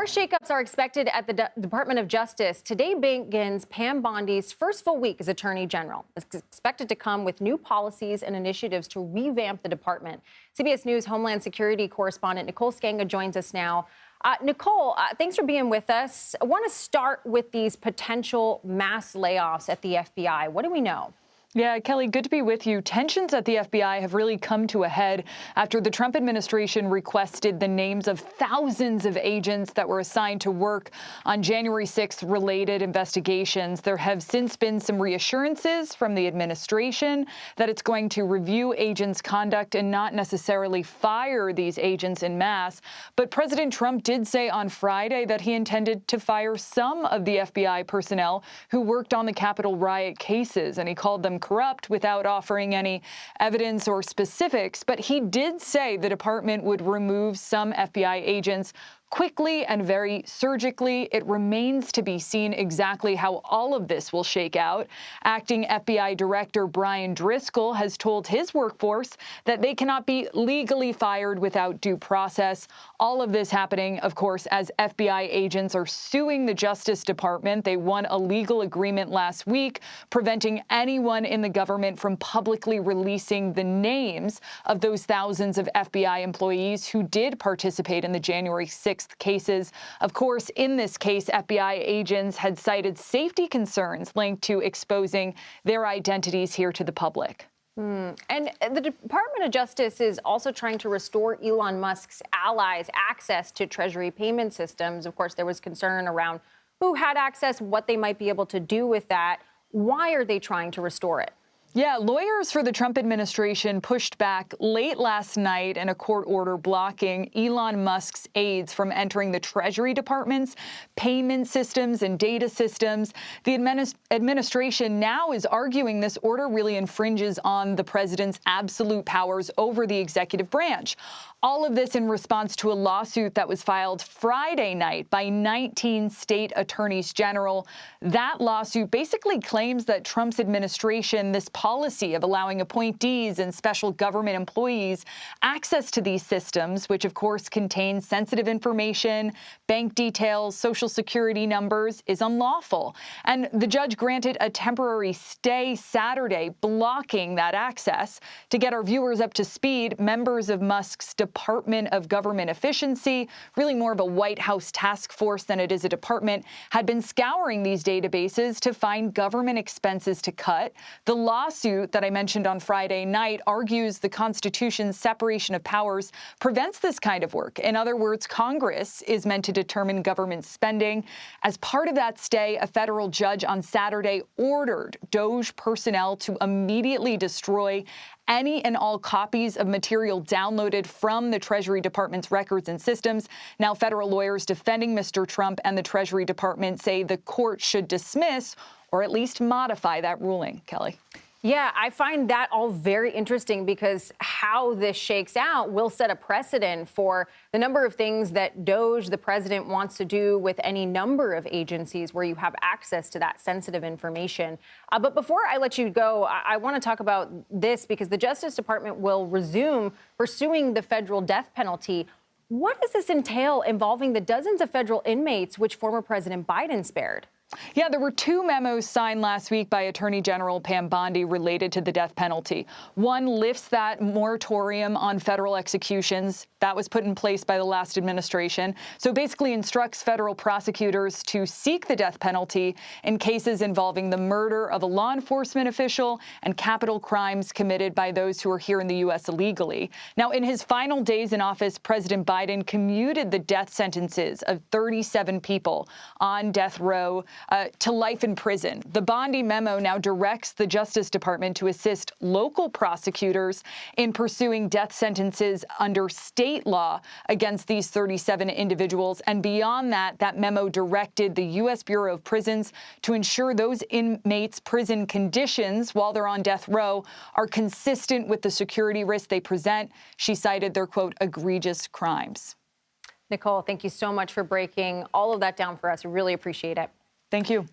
More shakeups are expected at the Department of Justice. Today begins Pam Bondi's first full week as Attorney General. It's expected to come with new policies and initiatives to revamp the department. CBS News Homeland Security correspondent Nicole Sgaga joins us now. Nicole, thanks for being with us. I want to start with these potential mass layoffs at the FBI. What do we know? Yeah, Kelly, good to be with you. Tensions at the FBI have really come to a head after the Trump administration requested the names of thousands of agents that were assigned to work on January 6th related investigations. There have since been some reassurances from the administration that it's going to review agents' conduct and not necessarily fire these agents en masse. But President Trump did say on Friday that he intended to fire some of the FBI personnel who worked on the Capitol riot cases, and he called them corrupt without offering any evidence or specifics. But he did say the department would remove some FBI agents quickly and very surgically. It remains to be seen exactly how all of this will shake out. Acting FBI Director Brian Driscoll has told his workforce that they cannot be legally fired without due process. All of this happening, of course, as FBI agents are suing the Justice Department. They won a legal agreement last week preventing anyone in the government from publicly releasing the names of those thousands of FBI employees who did participate in the January 6th cases. Of course, in this case, FBI agents had cited safety concerns linked to exposing their identities here to the public. And the Department of Justice is also trying to restore Elon Musk's allies' access to Treasury payment systems. Of course, there was concern around who had access, what they might be able to do with that. Why are they trying to restore it? Yeah, lawyers for the Trump administration pushed back late last night in a court order blocking Elon Musk's aides from entering the Treasury Department's payment systems and data systems. The administration now is arguing this order really infringes on the president's absolute powers over the executive branch. All of this in response to a lawsuit that was filed Friday night by 19 state attorneys general. That lawsuit basically claims that Trump's administration, this policy of allowing appointees and special government employees access to these systems, which of course contain sensitive information, bank details, social security numbers, is unlawful. And the judge granted a temporary stay Saturday, blocking that access. To get our viewers up to speed, members of Musk's Department of Government Efficiency, really more of a White House task force than it is a department, had been scouring these databases to find government expenses to cut. The lawsuit that I mentioned on Friday night argues the Constitution's separation of powers prevents this kind of work. In other words, Congress is meant to determine government spending. As part of that stay, a federal judge on Saturday ordered DOJ personnel to immediately destroy any and all copies of material downloaded from the Treasury Department's records and systems. Now, federal lawyers defending Mr. Trump and the Treasury Department say the court should dismiss or at least modify that ruling. Kelly. Yeah, I find that all very interesting because how this shakes out will set a precedent for the number of things that DOJ, the president, wants to do with any number of agencies where you have access to that sensitive information. But before I let you go, I want to talk about this because the Justice Department will resume pursuing the federal death penalty. What does this entail involving the dozens of federal inmates which former President Biden spared? Yeah, there were two memos signed last week by Attorney General Pam Bondi related to the death penalty. One lifts that moratorium on federal executions that was put in place by the last administration. So basically instructs federal prosecutors to seek the death penalty in cases involving the murder of a law enforcement official and capital crimes committed by those who are here in the U.S. illegally. Now, in his final days in office, President Biden commuted the death sentences of 37 people on death row to life in prison. The Bondi memo now directs the Justice Department to assist local prosecutors in pursuing death sentences under state law against these 37 individuals. And beyond that, that memo directed the U.S. Bureau of Prisons to ensure those inmates' prison conditions while they're on death row are consistent with the security risks they present. She cited their, quote, egregious crimes. Nicole, thank you so much for breaking all of that down for us. We really appreciate it. Thank you.